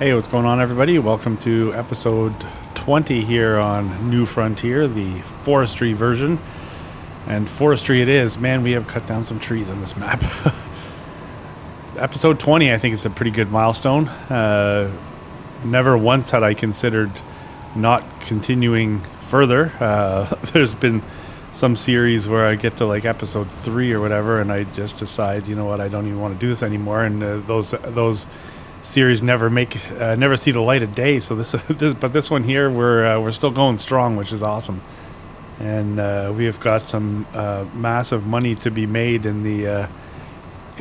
Hey, what's going on, everybody? Welcome to episode 20 here on New Frontier, the forestry version. And forestry it is. Man, we have cut down some trees on this map. Episode 20, I think, is a pretty good milestone. Never once had I considered not continuing further. There's been some series where I get to like episode 3 or whatever, and I just decide, you know what, I don't even want to do this anymore. And those series never see the light of day. So this one here, we're still going strong, which is awesome. And we have got some massive money to be made in the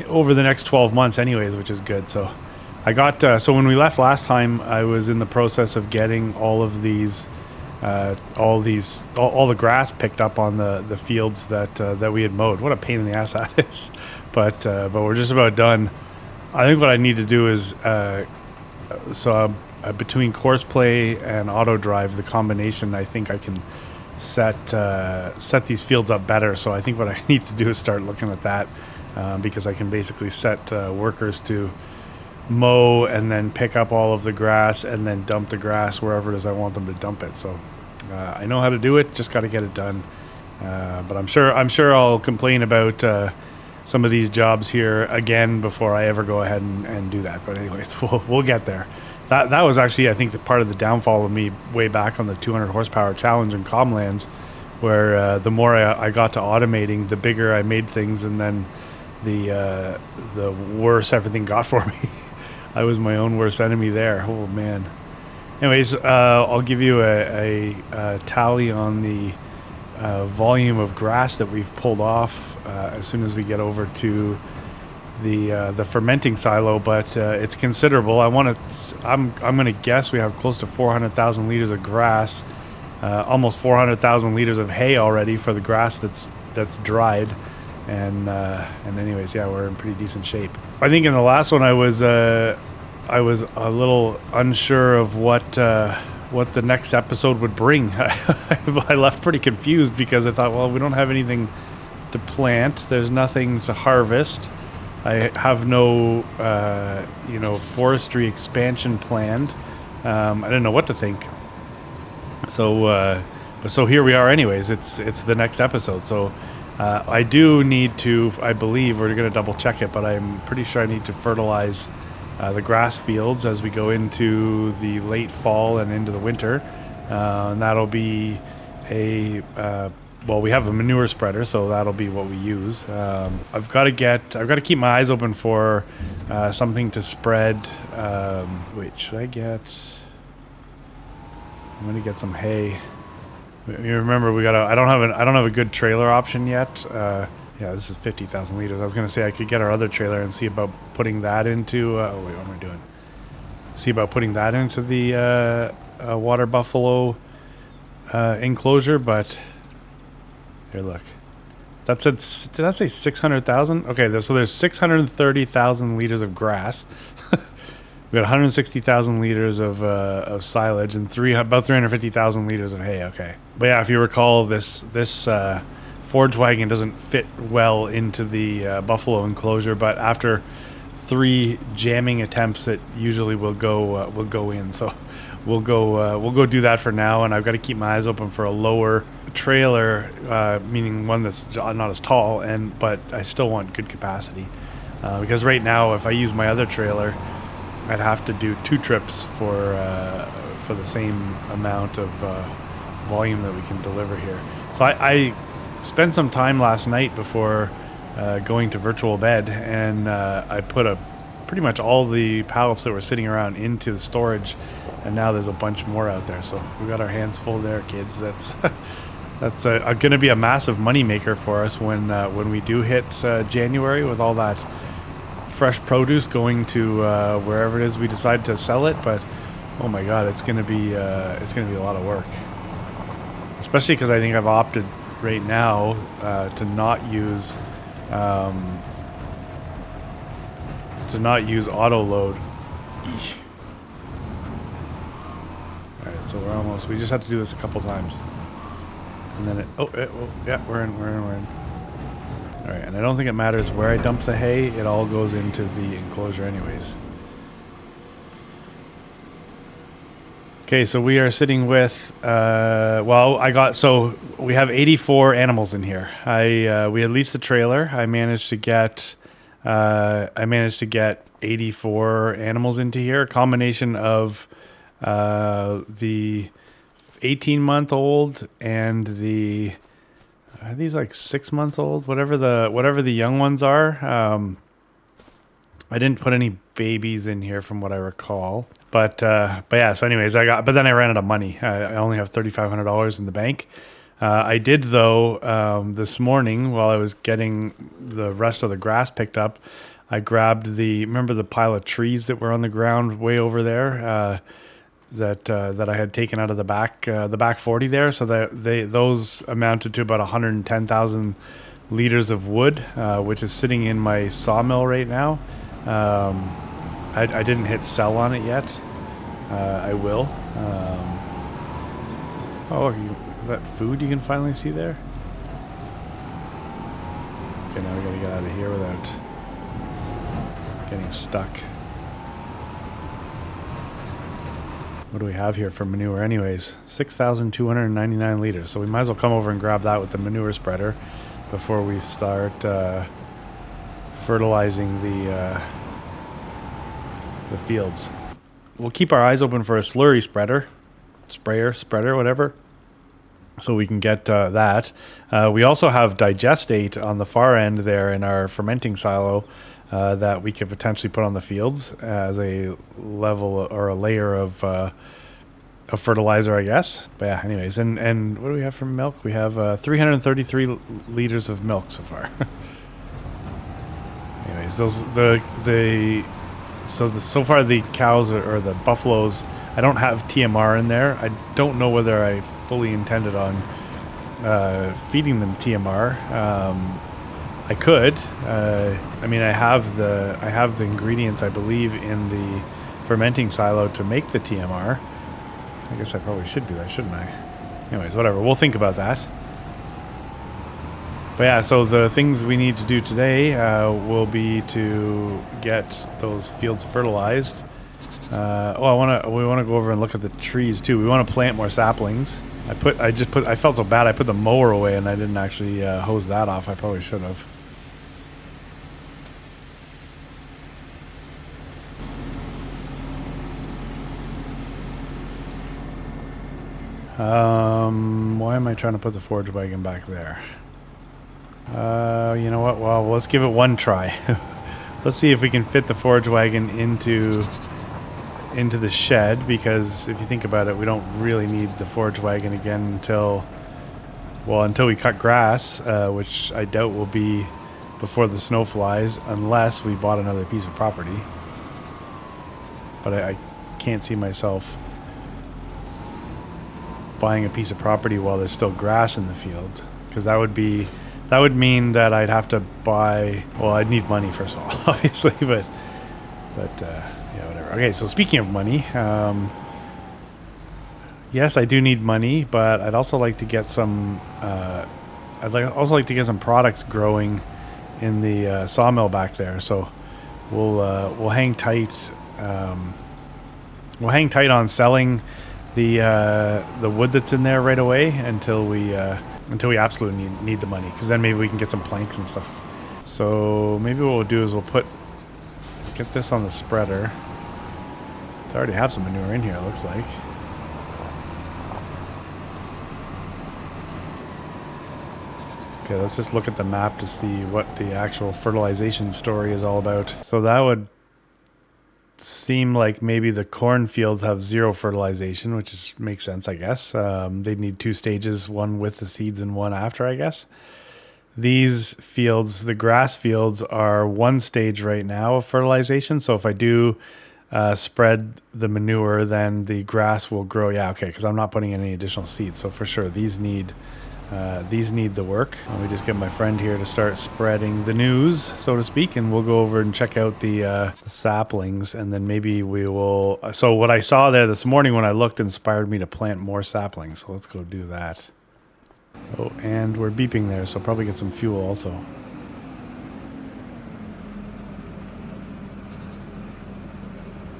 over the next 12 months, anyways, which is good. So I got so when we left last time, I was in the process of getting all of these. All the grass picked up on the fields that we had mowed. What a pain in the ass that is, but we're just about done. I think what I need to do is between course play and auto drive, the combination, I think I can set these fields up better. So I think what I need to do is start looking at that because I can basically set workers to mow and then pick up all of the grass and then dump the grass wherever it is I want them to dump it. So I know how to do it, just got to get it done. But I'm sure I'll complain about some of these jobs here again before I ever go ahead and do that. But anyways, we'll get there. That was actually, I think, the part of the downfall of me way back on the 200 horsepower challenge in Comlands, where the more I got to automating, the bigger I made things, and then the worse everything got for me. I was my own worst enemy there. Oh man. Anyways, I'll give you a tally on the volume of grass that we've pulled off as soon as we get over to the fermenting silo, but it's considerable. I'm going to guess we have close to 400,000 liters of grass, almost 400,000 liters of hay already for the grass that's dried, and anyways, yeah, we're in pretty decent shape. I think in the last one I was a little unsure of what the next episode would bring. I left pretty confused because I thought, well, we don't have anything to plant. There's nothing to harvest. I have no, forestry expansion planned. I didn't know what to think. So here we are. Anyways, it's the next episode. So I do need to. I believe we're going to double check it, but I'm pretty sure I need to fertilize the grass fields as we go into the late fall and into the winter, and that'll be we have a manure spreader, so that'll be what we use. I've got to keep my eyes open for something to spread. Wait, should I get? I'm gonna get some hay. You remember I don't have a good trailer option yet. Yeah, this is 50,000 liters. I was going to say I could get our other trailer and see about putting that into... what am I doing? See about putting that into the water buffalo enclosure, but... Here, look. Did that say 600,000? Okay, so there's 630,000 liters of grass. We got 160,000 liters of silage and about 350,000 liters of hay. Okay. But yeah, if you recall, this Forge wagon doesn't fit well into the buffalo enclosure, but after 3 jamming attempts, it usually will go in. So we'll go do that for now, and I've got to keep my eyes open for a lower trailer, meaning one that's not as tall, but I still want good capacity because right now, if I use my other trailer, I'd have to do 2 trips for the same amount of volume that we can deliver here. So I spent some time last night before going to virtual bed, and I put pretty much all the pallets that were sitting around into the storage, and now there's a bunch more out there. So we got our hands full there, kids. That's going to be a massive money maker for us when we do hit January with all that fresh produce going to wherever it is we decide to sell it. But oh my God, it's going to be a lot of work, especially because I think I've opted right now to not use auto load. Eesh. All right, so we just have to do this a couple times, and then we're in. All right, and I don't think it matters where I dump the hay; it all goes into the enclosure anyways. Okay, so we are sitting with, so we have 84 animals in here. We had leased the trailer. I managed to get 84 animals into here, a combination of the 18-month-old and the, are these like 6 months old? Whatever the young ones are. I didn't put any babies in here from what I recall. But yeah, so anyways, but then I ran out of money. I only have $3,500 in the bank. I did though, this morning while I was getting the rest of the grass picked up, I grabbed remember the pile of trees that were on the ground way over there, that I had taken out of the back 40 there. So those amounted to about 110,000 liters of wood, which is sitting in my sawmill right now. I didn't hit sell on it yet. I will. Oh, look, is that food you can finally see there? Okay, now we gotta get out of here without getting stuck. What do we have here for manure anyways? 6,299 liters. So we might as well come over and grab that with the manure spreader before we start fertilizing the fields. We'll keep our eyes open for a slurry spreader, whatever, so we can get that. We also have digestate on the far end there in our fermenting silo that we could potentially put on the fields as a level or a layer of fertilizer, I guess. But yeah, anyways, and what do we have for milk? We have 333 liters of milk so far. Anyways, so far the cows or the buffaloes, I don't have TMR in there. I don't know whether I fully intended on feeding them TMR. I could. I mean, I have the ingredients, I believe, in the fermenting silo to make the TMR. I guess I probably should do that, shouldn't I? Anyways, whatever. We'll think about that. But yeah, so the things we need to do today will be to get those fields fertilized. We want to go over and look at the trees too. We want to plant more saplings. I felt so bad. I put the mower away and I didn't actually hose that off. I probably should have. Why am I trying to put the forage wagon back there? You know what? Well, let's give it one try. Let's see if we can fit the forage wagon into the shed, because if you think about it, we don't really need the forage wagon again until we cut grass, which I doubt will be before the snow flies, unless we bought another piece of property. But I can't see myself buying a piece of property while there's still grass in the field, because that would mean that I'd have to buy. Well, I'd need money first of all, obviously, but yeah, whatever. Okay, so speaking of money, yes, I do need money, but I'd also like to get some. Also like to get some products growing in the sawmill back there. So we'll hang tight. We'll hang tight on selling the wood that's in there right away until we absolutely need the money, because then maybe we can get some planks and stuff. So maybe what we'll do is we'll get this on the spreader. It's already have some manure in here, it looks like. Okay, let's just look at the map to see what the actual fertilization story is all about. So that would seem like maybe the cornfields have zero fertilization, which makes sense, I guess. They'd need 2 stages, one with the seeds and one after, I guess. These fields, the grass fields, are 1 stage right now of fertilization. So if I do spread the manure, then the grass will grow. Yeah, okay, because I'm not putting in any additional seeds. So for sure, these need the work. Let me just get my friend here to start spreading the news, so to speak, and we'll go over and check out the saplings, and then maybe we will. So what I saw there this morning when I looked inspired me to plant more saplings. So let's go do that. Oh, and we're beeping there, so probably get some fuel also.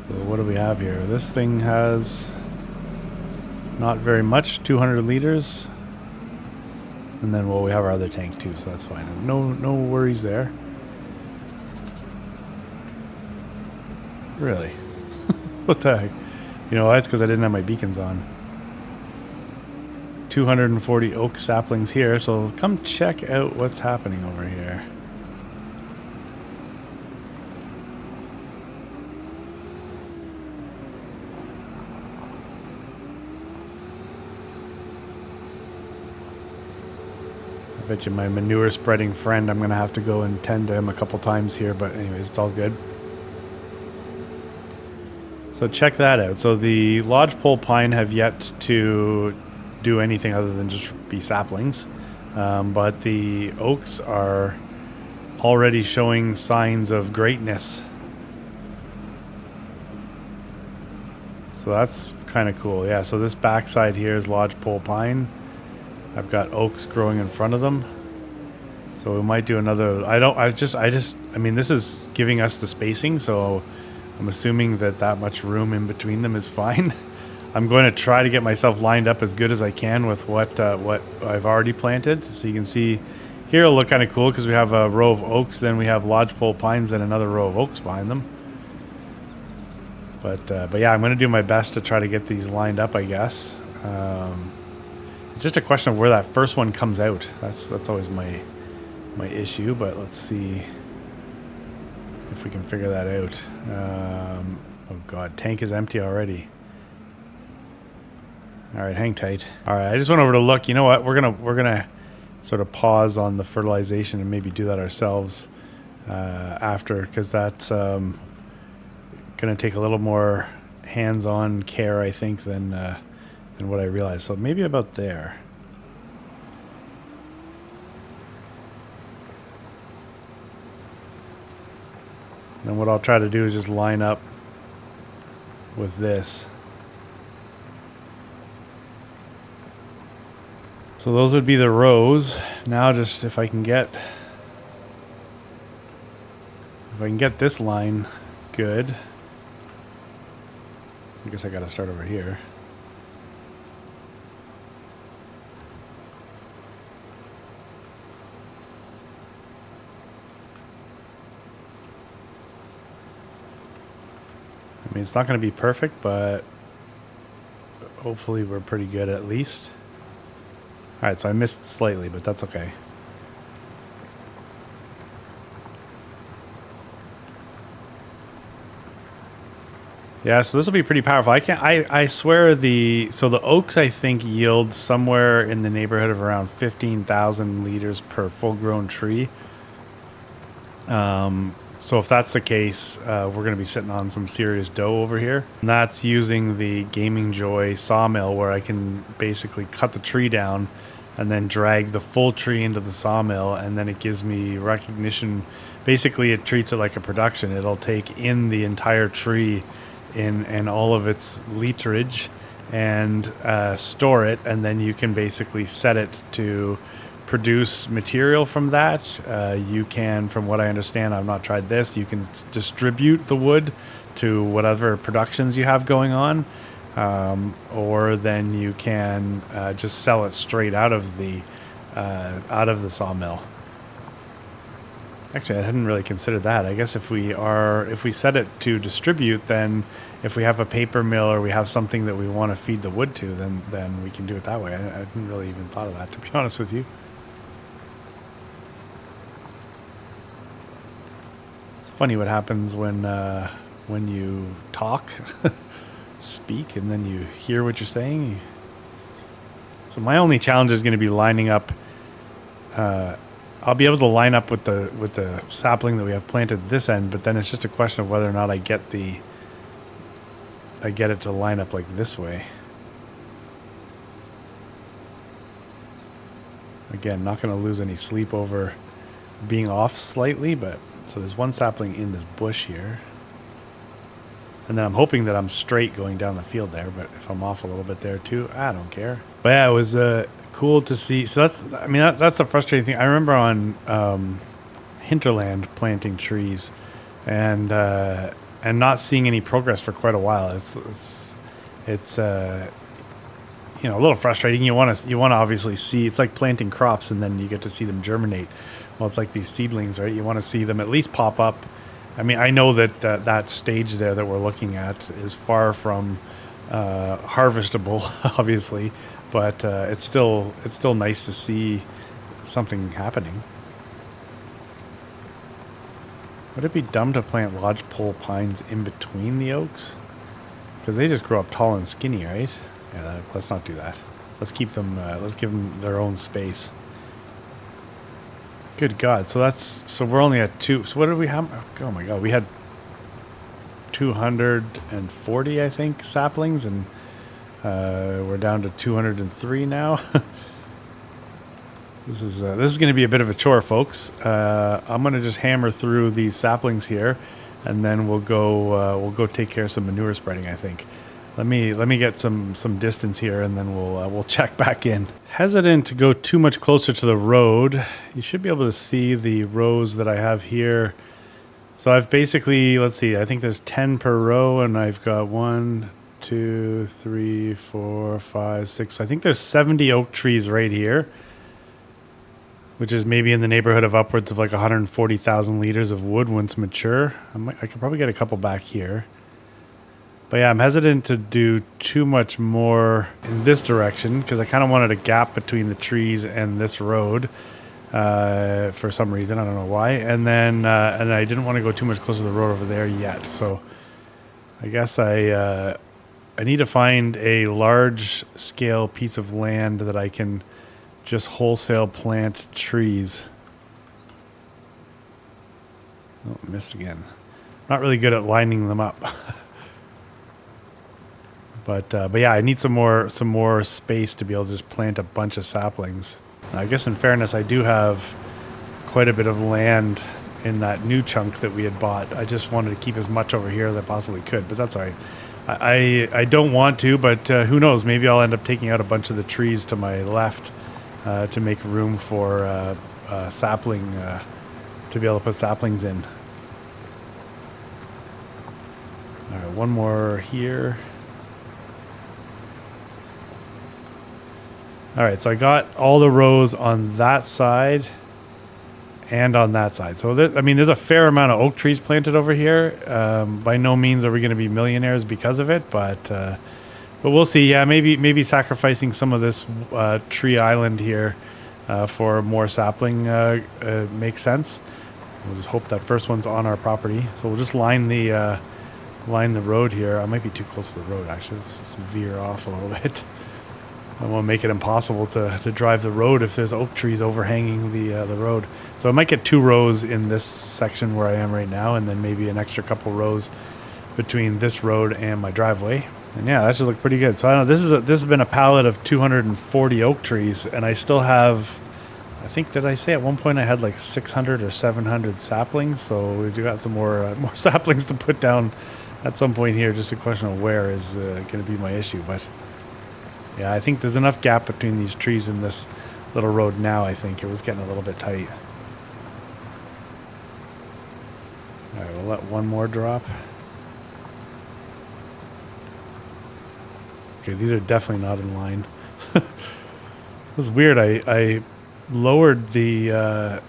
So what do we have here? This thing has Not very much, 200 liters. And then, well, we have our other tank too, so that's fine. No worries there. Really? What the heck? You know, that's because I didn't have my beacons on. 240 oak saplings here, so come check out what's happening over here. I bet you my manure spreading friend, I'm going to have to go and tend to him a couple times here, but anyways, it's all good. So check that out. So the lodgepole pine have yet to do anything other than just be saplings. But the oaks are already showing signs of greatness. So that's kind of cool. Yeah, so this backside here is lodgepole pine. I've got oaks growing in front of them. So we might do another, I mean, this is giving us the spacing, so I'm assuming that much room in between them is fine. I'm going to try to get myself lined up as good as I can with what I've already planted. So you can see here it'll look kind of cool because we have a row of oaks, then we have lodgepole pines and another row of oaks behind them. But yeah, I'm going to do my best to try to get these lined up, I guess. It's just a question of where that first one comes out. That's always my issue, but let's see if we can figure that out. Oh god, tank is empty already. Alright, hang tight. Alright, I just went over to look. You know what? We're gonna sort of pause on the fertilization and maybe do that ourselves after, because that's gonna take a little more hands-on care, I think, than what I realized. So maybe about there. And what I'll try to do is just line up with this. So those would be the rows. Now just if I can get this line good. I guess I gotta start over here. I mean, it's not going to be perfect, but hopefully we're pretty good at least. Alright, so I missed slightly, but that's okay. Yeah, so this will be pretty powerful. I swear the oaks, I think, yield somewhere in the neighborhood of around 15,000 liters per full-grown tree. So if that's the case, we're going to be sitting on some serious dough over here. And that's using the Gaming Joy sawmill, where I can basically cut the tree down and then drag the full tree into the sawmill, and then it gives me recognition. Basically, it treats it like a production. It'll take in the entire tree in all of its literage and store it, and then you can basically set it to produce material from that. You can, from what I understand, I've not tried this, you can distribute the wood to whatever productions you have going on, or then you can just sell it straight out of the sawmill. Actually, I hadn't really considered that. I guess if we set it to distribute, then if we have a paper mill or we have something that we want to feed the wood to, then we can do it that way. I hadn't really even thought of that, to be honest with you. It's funny what happens when you talk, speak, and then you hear what you're saying. So my only challenge is going to be lining up. I'll be able to line up with the sapling that we have planted this end, but then it's just a question of whether or not I get it to line up like this way. Again, not going to lose any sleep over being off slightly, but so there's one sapling in this bush here. And then I'm hoping that I'm straight going down the field there, but if I'm off a little bit there too, I don't care. But yeah, it was cool to see. So that's the frustrating thing. I remember on Hinterland planting trees and not seeing any progress for quite a while. It's a little frustrating. You want to obviously see, it's like planting crops and then you get to see them germinate. Well, it's like these seedlings, right? You want to see them at least pop up. I mean, I know that that stage there that we're looking at is far from harvestable, obviously, but it's still nice to see something happening. Would it be dumb to plant lodgepole pines in between the oaks? Because they just grow up tall and skinny, right? Yeah, let's not do that. Let's keep them. Let's give them their own space. Good God! So we're only at 2. So what did we have? Oh my God! We had 240, I think, saplings, and we're down to 203 now. This is going to be a bit of a chore, folks. I'm going to just hammer through these saplings here, and then we'll go take care of some manure spreading, I think. Let me get some distance here, and then we'll check back in. Hesitant to go too much closer to the road. You should be able to see the rows that I have here. So I've basically, let's see, I think there's 10 per row, and I've got 1, 2, 3, 4, 5, 6. I think there's 70 oak trees right here, which is maybe in the neighborhood of upwards of like 140,000 liters of wood once mature. I could probably get a couple back here. But yeah, I'm hesitant to do too much more in this direction because I kind of wanted a gap between the trees and this road for some reason. I don't know why. And then and I didn't want to go too much closer to the road over there yet. So I guess I need to find a large scale piece of land that I can just wholesale plant trees. Oh, missed again. Not really good at lining them up. But yeah, I need some more space to be able to just plant a bunch of saplings. I guess in fairness, I do have quite a bit of land in that new chunk that we had bought. I just wanted to keep as much over here as I possibly could, but that's all right. I don't want to, but who knows? Maybe I'll end up taking out a bunch of the trees to my left to make room for sapling, to be able to put saplings in. All right, one more here. All right, so I got all the rows on that side and on that side. So, there's a fair amount of oak trees planted over here. By no means are we going to be millionaires because of it, but we'll see. Yeah, maybe sacrificing some of this tree island here for more sapling makes sense. We'll just hope that first one's on our property. So we'll just line the road here. I might be too close to the road, actually. Let's just veer off a little bit. I want to make it impossible to drive the road if there's oak trees overhanging the road. So I might get 2 rows in this section where I am right now, and then maybe an extra couple rows between this road and my driveway. And yeah, that should look pretty good. So I don't know, this has been a pallet of 240 oak trees, and I still have, I think, did I say at one point I had like 600 or 700 saplings? So we do got some more saplings to put down at some point here. Just a question of where is going to be my issue, but. Yeah, I think there's enough gap between these trees and this little road now. I think it was getting a little bit tight. All right, we'll let one more drop. Okay, these are definitely not in line. It was weird. I lowered the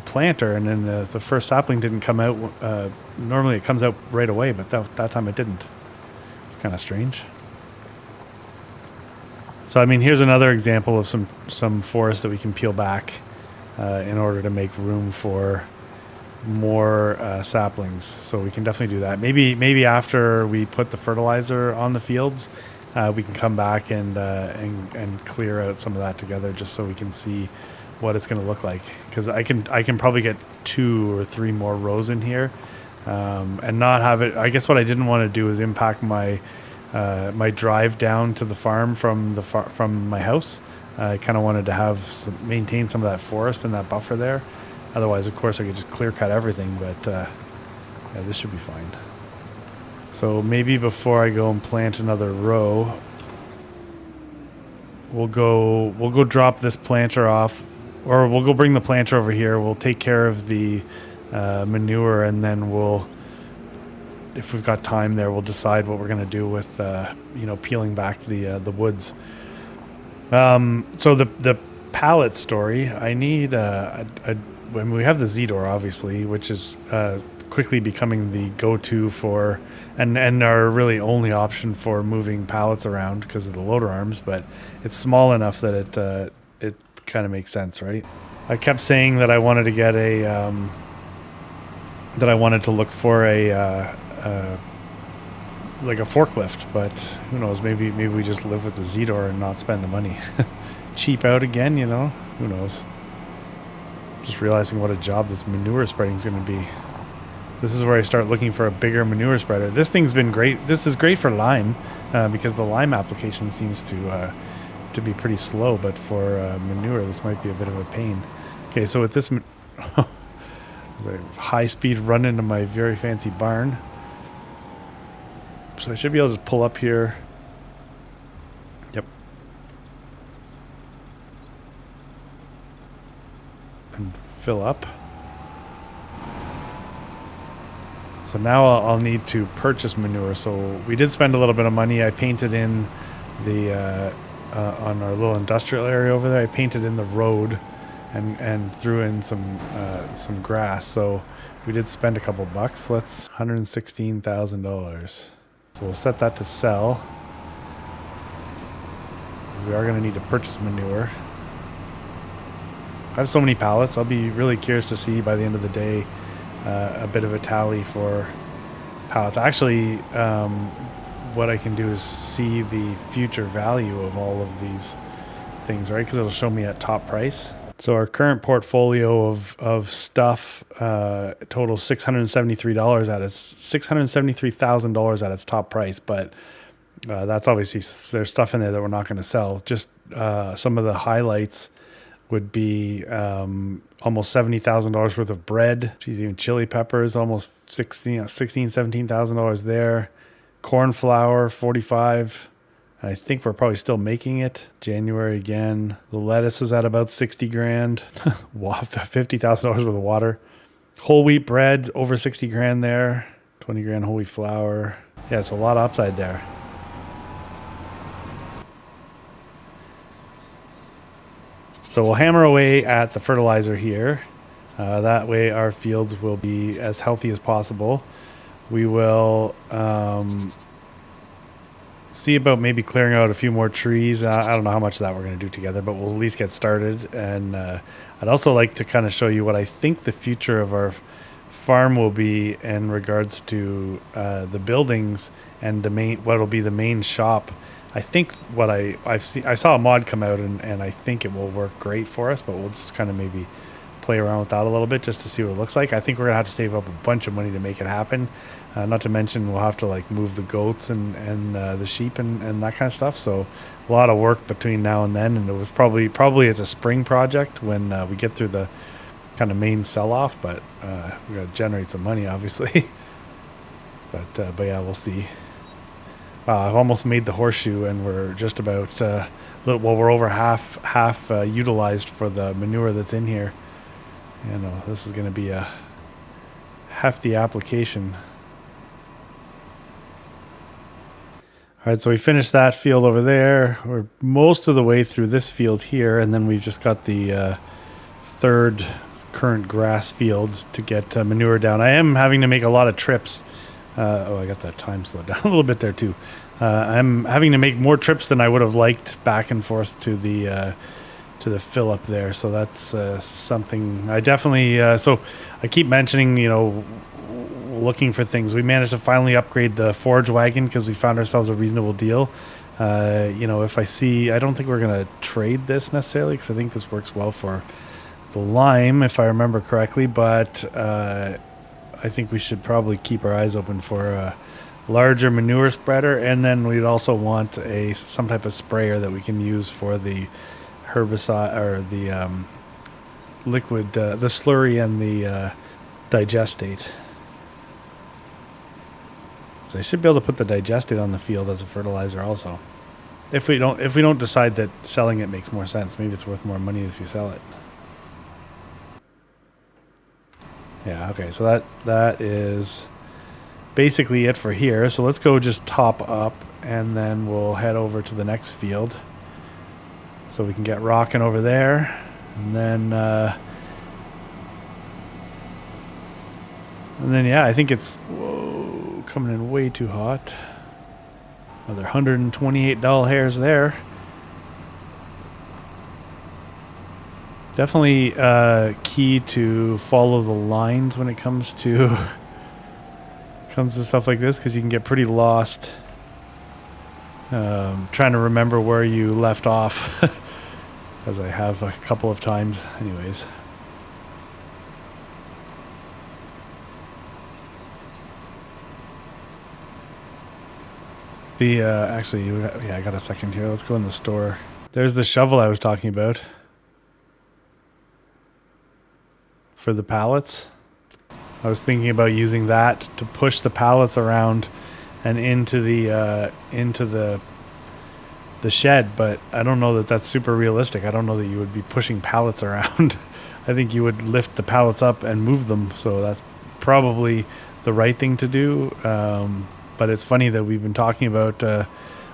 planter, and then the first sapling didn't come out. Normally it comes out right away, but that time it didn't. It's kind of strange. So, here's another example of some forest that we can peel back in order to make room for more saplings. So we can definitely do that. Maybe after we put the fertilizer on the fields, we can come back and clear out some of that together, just so we can see what it's going to look like. Because I can probably get 2 or 3 more rows in here, and not have it. I guess what I didn't want to do is impact my drive down to the farm from my house. I kind of wanted to maintain some of that forest and that buffer there. Otherwise, of course, I could just clear cut everything, but yeah, this should be fine. So maybe before I go and plant another row, we'll go drop this planter off, or we'll go bring the planter over here. We'll take care of the manure, and then if we've got time there, we'll decide what we're going to do with, peeling back the woods. So the pallet story, I need when we have the Z-Door, obviously, which is quickly becoming the go-to for and our really only option for moving pallets around because of the loader arms, but it's small enough that it kind of makes sense, right? I kept saying that I wanted to get that I wanted to look for like a forklift, but who knows? Maybe we just live with the Z-Door and not spend the money. Cheap out again, you know? Who knows? Just realizing what a job this manure spreading is going to be. This is where I start looking for a bigger manure spreader. This thing's been great. This is great for lime because the lime application seems to be pretty slow, but for manure, this might be a bit of a pain. Okay, so with this high-speed run into my very fancy barn. So I should be able to just pull up here. Yep. And fill up. So now I'll need to purchase manure. So we did spend a little bit of money. I painted in the on our little industrial area over there. I painted in the road and threw in some grass. So we did spend a couple bucks. Let's $116,000. So we'll set that to sell. We are going to need to purchase manure. I have so many pallets. I'll be really curious to see by the end of the day a bit of a tally for pallets. Actually, what I can do is see the future value of all of these things, right? Because it'll show me at top price. So our current portfolio of stuff totals $673 at its $673,000 at its top price, but that's obviously there's stuff in there that we're not going to sell. Just some of the highlights would be almost $70,000 worth of bread. Geez, even chili peppers, almost $17,000 there. Corn flour, 45. I think we're probably still making it. January again. The lettuce is at about 60 grand. $50,000 worth of water. Whole wheat bread, over 60 grand there. 20 grand whole wheat flour. Yeah, it's a lot of upside there. So we'll hammer away at the fertilizer here. That way our fields will be as healthy as possible. We will see about maybe clearing out a few more trees. I don't know how much of that we're going to do together, but we'll at least get started. And I'd also like to kind of show you what I think the future of our farm will be in regards to the buildings and what will be the main shop. I think what I saw a mod come out and I think it will work great for us, but we'll just kind of maybe play around with that a little bit just to see what it looks like. I think we're gonna have to save up a bunch of money to make it happen. Not to mention we'll have to like move the goats and the sheep and that kind of stuff. So a lot of work between now and then. And it was probably it's a spring project when we get through the kind of main sell-off. But we got to generate some money, obviously. but yeah, we'll see. I've almost made the horseshoe, and we're just about we're over half utilized for the manure that's in here. You know, this is going to be a hefty application. All right, so we finished that field over there. We're most of the way through this field here, and then we've just got the third current grass field to get manure down. I am having to make a lot of trips. I got that time slowed down a little bit there too. I'm having to make more trips than I would have liked back and forth to the fill up there. So that's something I definitely. So I keep mentioning, you know, looking for things. We managed to finally upgrade the forage wagon because we found ourselves a reasonable deal. You know, if I don't think we're gonna trade this necessarily because I think this works well for the lime, if I remember correctly. But I think we should probably keep our eyes open for a larger manure spreader, and then we'd also want some type of sprayer that we can use for the herbicide or the liquid, the slurry and the digestate. So I should be able to put the digestate on the field as a fertilizer also. If we don't decide that selling it makes more sense, maybe it's worth more money if you sell it. Yeah, okay, so that is basically it for here. So let's go just top up, and then we'll head over to the next field. So we can get rocking over there. And then yeah, I think it's, whoa, coming in way too hot. Another $128 hairs there. Definitely key to follow the lines when it comes to stuff like this, because you can get pretty lost trying to remember where you left off, as I have a couple of times anyways. Actually, yeah, I got a second here. Let's go in the store. There's the shovel I was talking about for the pallets. I was thinking about using that to push the pallets around and into the shed, but I don't know that that's super realistic. I don't know that you would be pushing pallets around. I think you would lift the pallets up and move them, so that's probably the right thing to do. But it's funny that we've been talking about that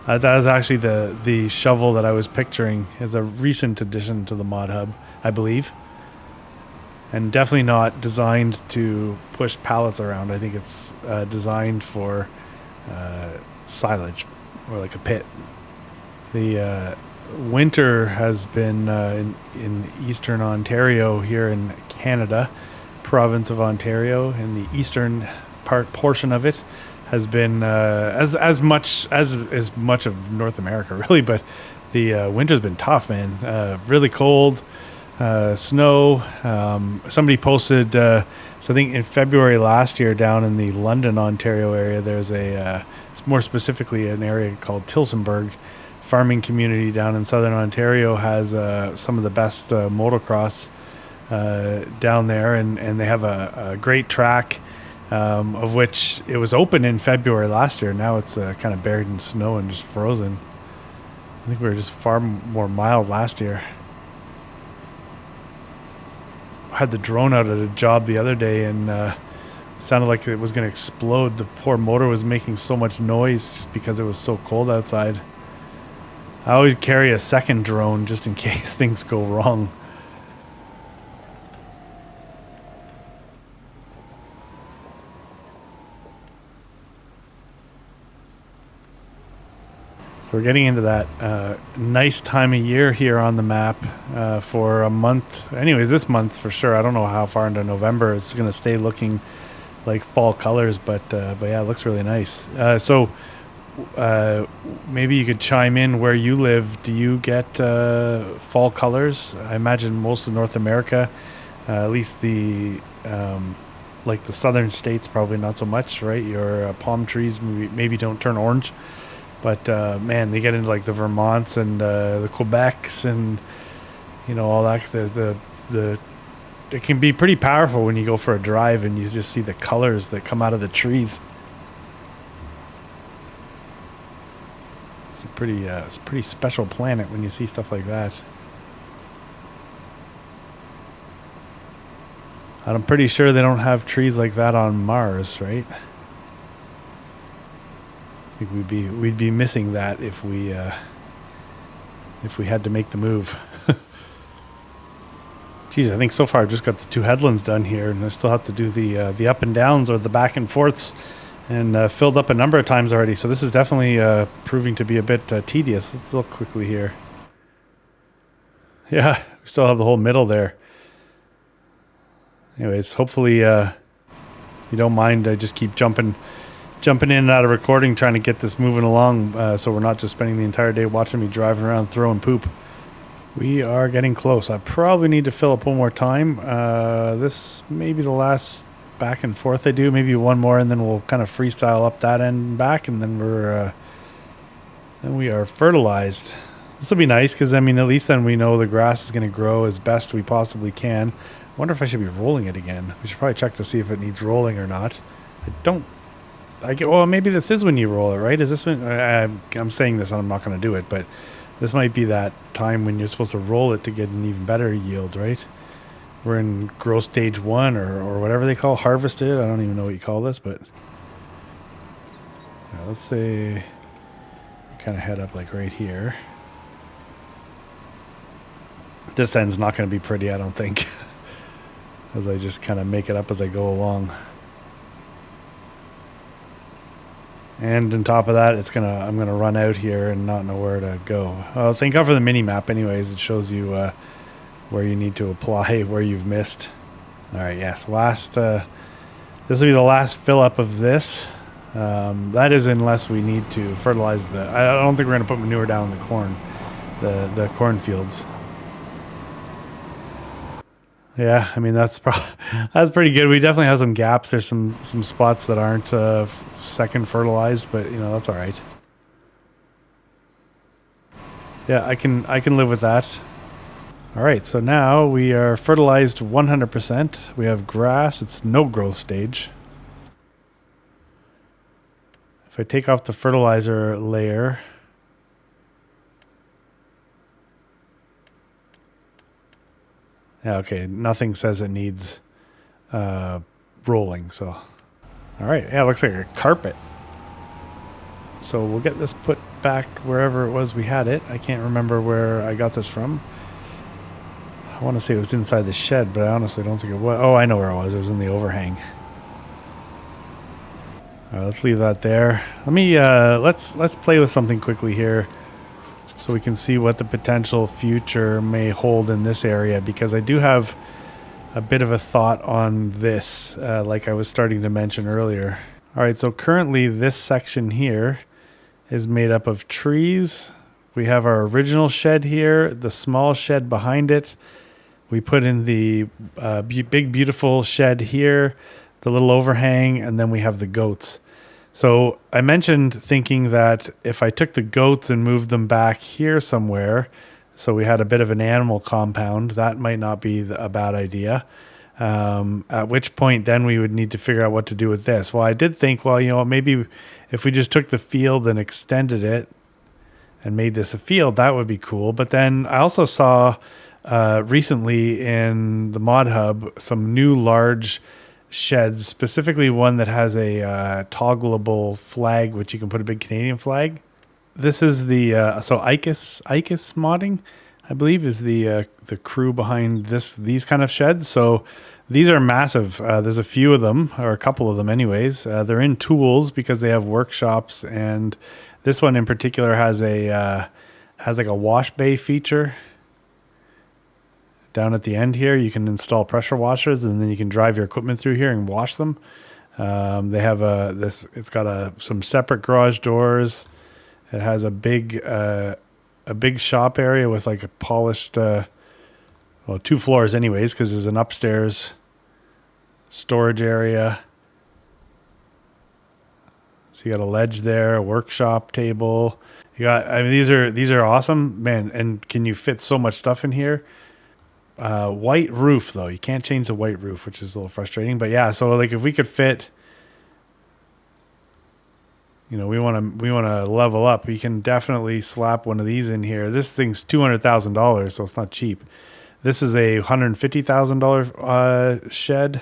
is actually the shovel that I was picturing as a recent addition to the mod hub, I believe. And definitely not designed to push pallets around. I think it's designed for silage, or like a pit. The winter has been in eastern Ontario here in Canada, province of Ontario, and the eastern portion of it has been as much of North America, really. But the winter's been tough, man. Really cold. Snow. Somebody posted, so I think in February last year, down in the London, Ontario area, there's more specifically an area called Tillsonburg farming community down in southern Ontario, has some of the best motocross down there, and they have a great track, of which it was open in February last year. Now it's kind of buried in snow and just frozen. I think we were just far more mild last year. Had the drone out at a job the other day, and it sounded like it was going to explode. The poor motor was making so much noise just because it was so cold outside. I always carry a second drone just in case things go wrong. So we're getting into that nice time of year here on the map for a month. Anyways, this month for sure. I don't know how far into November it's going to stay looking like fall colors, but yeah, it looks really nice. So maybe you could chime in where you live. Do you get fall colors? I imagine most of North America, at least the like the southern states, probably not so much, right? Your palm trees maybe don't turn orange. But man, they get into like the Vermonts and the Quebecs and all that. It can be pretty powerful when you go for a drive and you just see the colors that come out of the trees. It's a pretty special planet when you see stuff like that. And I'm pretty sure they don't have trees like that on Mars, right? I think we'd be missing that if we had to make the move. Geez, I think so far I've just got the two headlands done here, and I still have to do the up and downs or the back and forths, and filled up a number of times already. So this is definitely proving to be a bit tedious. Let's look quickly here. Yeah, we still have the whole middle there. Anyways, hopefully you don't mind. I just keep jumping in and out of recording, trying to get this moving along, so we're not just spending the entire day watching me driving around throwing poop. We are getting close. I probably need to fill up one more time. This may be the last back and forth I do. Maybe one more, and then we'll kind of freestyle up that end and back, and then we are fertilized. This will be nice because, I mean, at least then we know the grass is going to grow as best we possibly can. I wonder if I should be rolling it again. We should probably check to see if it needs rolling or not. Well, maybe this is when you roll it, right? Is this when I'm saying this and I'm not going to do it, but this might be that time when you're supposed to roll it to get an even better yield, right? We're in grow stage 1 or whatever they call harvested. I don't even know what you call this, but let's say we kind of head up like right here. This end's not going to be pretty, I don't think, as I just kind of make it up as I go along. And on top of that, I'm gonna run out here and not know where to go. Well, thank God for the mini map. Anyways, it shows you where you need to apply, where you've missed. All right, yes. This will be the last fill up of this. That is unless we need to fertilize I don't think we're gonna put manure down in the corn, the cornfields. Yeah, I mean that's that's pretty good. We definitely have some gaps. There's some spots that aren't second fertilized, but that's all right. Yeah, I can live with that. All right, so now we are fertilized 100%. We have grass. It's no growth stage. If I take off the fertilizer layer, yeah, okay, nothing says it needs rolling, so. All right, yeah, it looks like a carpet. So we'll get this put back wherever it was we had it. I can't remember where I got this from. I want to say it was inside the shed, but I honestly don't think it was. Oh, I know where it was. It was in the overhang. All right, let's leave that there. Let me let's play with something quickly here, so we can see what the potential future may hold in this area, because I do have a bit of a thought on this, like I was starting to mention earlier. All right, so currently this section here is made up of trees. We have our original shed here, the small shed behind it. We put in the big, beautiful shed here, the little overhang, and then we have the goats. So I mentioned thinking that if I took the goats and moved them back here somewhere, so we had a bit of an animal compound, that might not be a bad idea. At which point then we would need to figure out what to do with this. Well, I did think, well, maybe if we just took the field and extended it and made this a field, that would be cool. But then I also saw recently in the mod hub some new large sheds, specifically one that has a toggleable flag, which you can put a big Canadian flag. This is the so ICUS modding, I believe, is the crew behind these kind of sheds. So these are massive. There's a few of them, or a couple of them anyways. They're in tools because they have workshops, and this one in particular has like a wash bay feature. Down at the end here, you can install pressure washers, and then you can drive your equipment through here and wash them. They have it's got some separate garage doors. It has a big shop area with like a polished, 2 floors anyways, because there's an upstairs storage area. So you got a ledge there, a workshop table. These are awesome, man. And can you fit so much stuff in here? White roof though, you can't change the white roof, which is a little frustrating. But yeah, so like if we could fit, we want to level up. We can definitely slap one of these in here. This thing's $200,000, so it's not cheap. This is a $150,000 shed.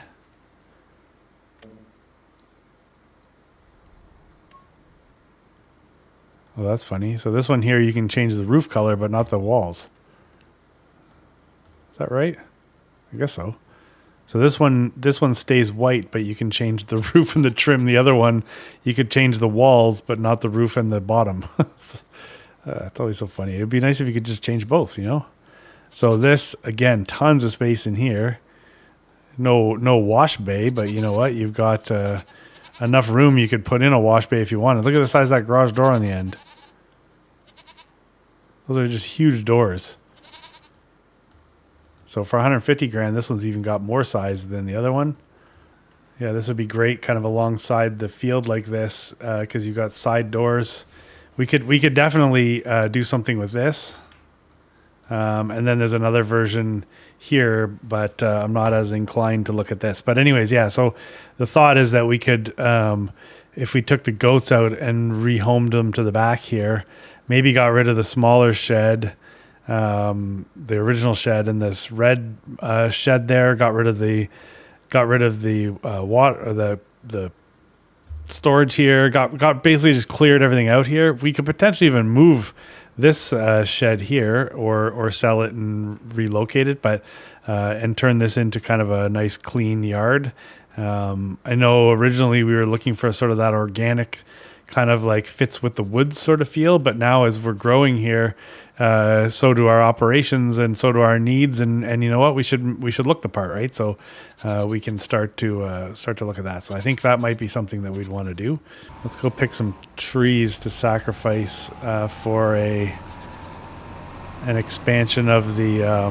Well, that's funny. So this one here, you can change the roof color, but not the walls. Is that right? I guess so. So this one stays white, but you can change the roof and the trim. The other one, you could change the walls, but not the roof and the bottom. It's always so funny. It'd be nice if you could just change both, So this, again, tons of space in here. No wash bay, but you know what? You've got enough room you could put in a wash bay if you wanted. Look at the size of that garage door on the end. Those are just huge doors. So for 150 grand, this one's even got more size than the other one. Yeah, this would be great kind of alongside the field like this, because you've got side doors. We could definitely do something with this. And then there's another version here, but I'm not as inclined to look at this. But anyways, yeah, so the thought is that we could, if we took the goats out and rehomed them to the back here, maybe got rid of the smaller shed, the original shed, and this red shed there, got rid of the water, or the storage here. Got basically just cleared everything out here. We could potentially even move this shed here, or sell it and relocate it, but and turn this into kind of a nice clean yard. I know originally we were looking for sort of that organic kind of like fits with the woods sort of feel, but now as we're growing here, so do our operations and so do our needs, and you know what, we should look the part, right? So we can start to look at that. So I think that might be something that we'd want to do. Let's go pick some trees to sacrifice for an expansion of the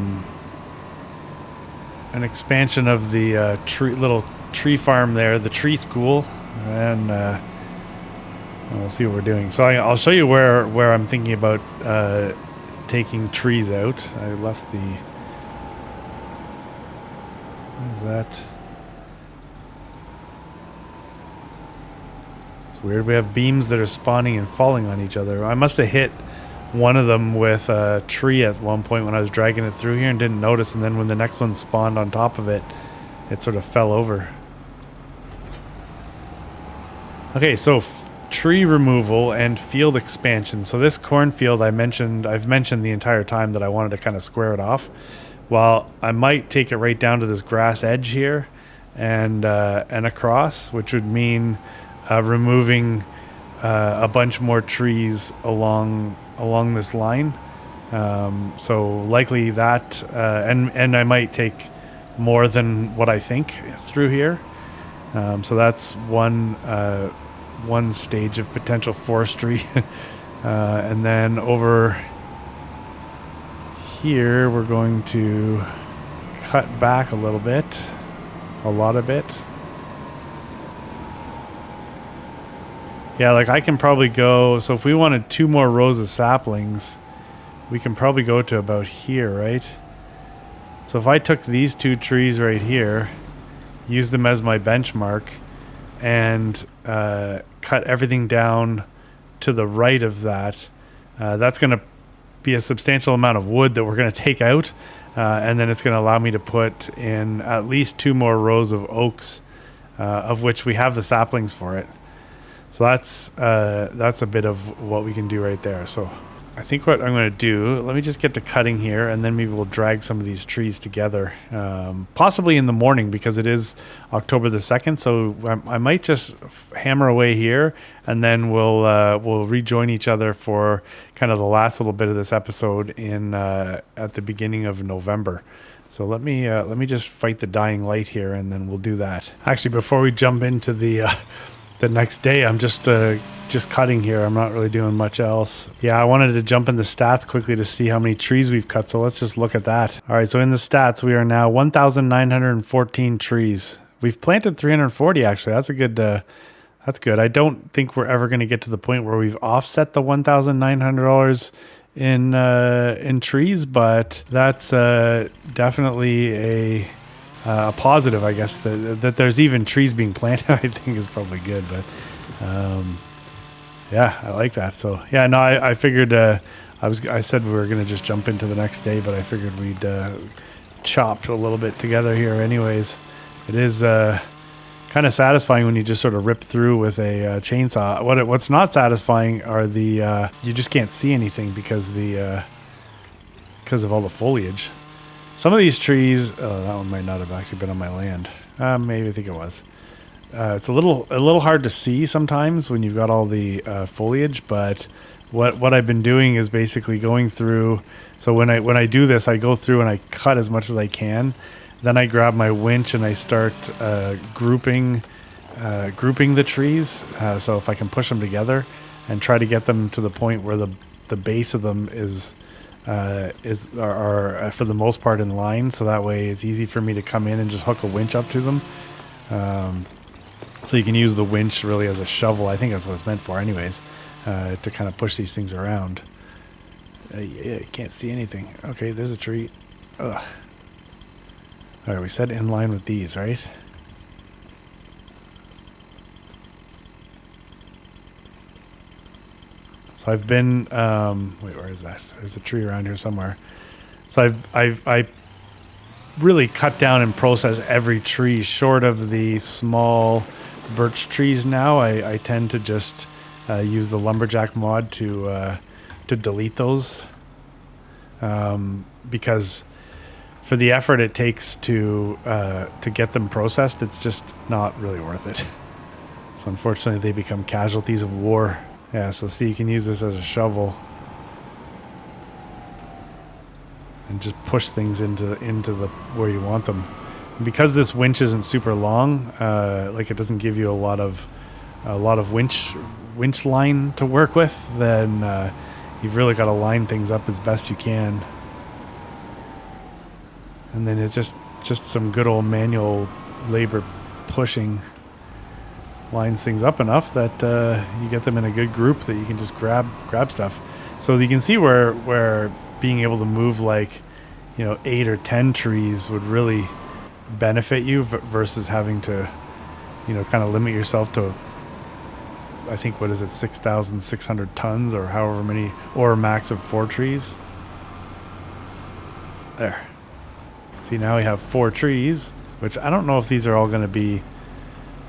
little tree farm there, the tree school, and we'll see what we're doing. So I'll show you where I'm thinking about taking trees out. I left the... What is that? It's weird. We have beams that are spawning and falling on each other. I must have hit one of them with a tree at one point when I was dragging it through here and didn't notice, and then when the next one spawned on top of it, it sort of fell over. Okay, so tree removal and field expansion. So this cornfield I've mentioned the entire time that I wanted to kind of square it off. Well, I might take it right down to this grass edge here and across, which would mean removing a bunch more trees along this line. So likely that, and I might take more than what I think through here. So that's one stage of potential forestry. And then over here, we're going to cut back a little bit, a lot of it. Yeah, like I can probably go, so if we wanted 2 more rows of saplings, we can probably go to about here, right? So if I took these 2 trees right here, use them as my benchmark, and cut everything down to the right of that, that's going to be a substantial amount of wood that we're going to take out, and then it's going to allow me to put in at least 2 more rows of oaks, of which we have the saplings for it. So that's a bit of what we can do right there. So I think what I'm going to do, let me just get to cutting here, and then maybe we'll drag some of these trees together, possibly in the morning, because it is October the 2nd. So I might just hammer away here, and then we'll rejoin each other for kind of the last little bit of this episode at the beginning of November. So let me just fight the dying light here, and then we'll do that. Actually, before we jump into the next day, I'm just cutting here. I'm not really doing much else. Yeah, I wanted to jump in the stats quickly to see how many trees we've cut. So let's just look at that. All right, so in the stats, we are now 1,914 trees. We've planted 340 actually. That's a good. That's good. I don't think we're ever going to get to the point where we've offset the $1,900 in trees, but that's definitely a positive, I guess, that there's even trees being planted. I think is probably good, but yeah, I like that. So yeah, no, I figured I said we were gonna just jump into the next day, but I figured we'd chop a little bit together here. Anyways, it is kind of satisfying when you just sort of rip through with a chainsaw. What's not satisfying are the you just can't see anything because of all the foliage. Some of these trees, that one might not have actually been on my land. Maybe I think it was. It's a little hard to see sometimes when you've got all the foliage, but what I've been doing is basically going through. So when I do this, I go through and I cut as much as I can. Then I grab my winch and I start grouping the trees. So if I can push them together and try to get them to the point where the base of them are for the most part in line, so that way it's easy for me to come in and just hook a winch up to them. So you can use the winch really as a shovel. I think that's what it's meant for anyways, to kind of push these things around. Yeah, you can't see anything. Okay, there's a tree. Ugh. All right, we said in line with these, right? So I've been, wait, where is that? There's a tree around here somewhere. So I really cut down and processed every tree short of the small birch trees now, I tend to just use the lumberjack mod to delete those, because for the effort it takes to get them processed, it's just not really worth it. So unfortunately, they become casualties of war. Yeah, so see, you can use this as a shovel and just push things into the where you want them. And because this winch isn't super long, like it doesn't give you a lot of winch line to work with, then you've really got to line things up as best you can. And then it's just some good old manual labor pushing lines things up enough that you get them in a good group that you can just grab stuff. So you can see where being able to move like 8 or 10 trees would really benefit you versus having to kind of limit yourself to, I think, what is it, 6,600 tons or however many, or a max of 4 trees. There. See, now we have 4 trees, which I don't know if these are all going to be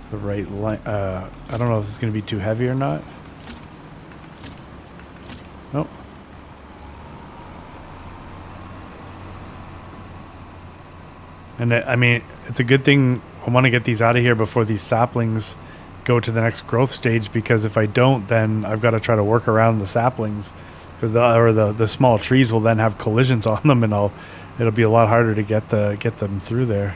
the right line. I don't know if this is going to be too heavy or not. Nope. And I mean, it's a good thing. I want to get these out of here before these saplings go to the next growth stage, because if I don't, then I've got to try to work around the saplings, or the small trees will then have collisions on them, and it'll be a lot harder to get them through there.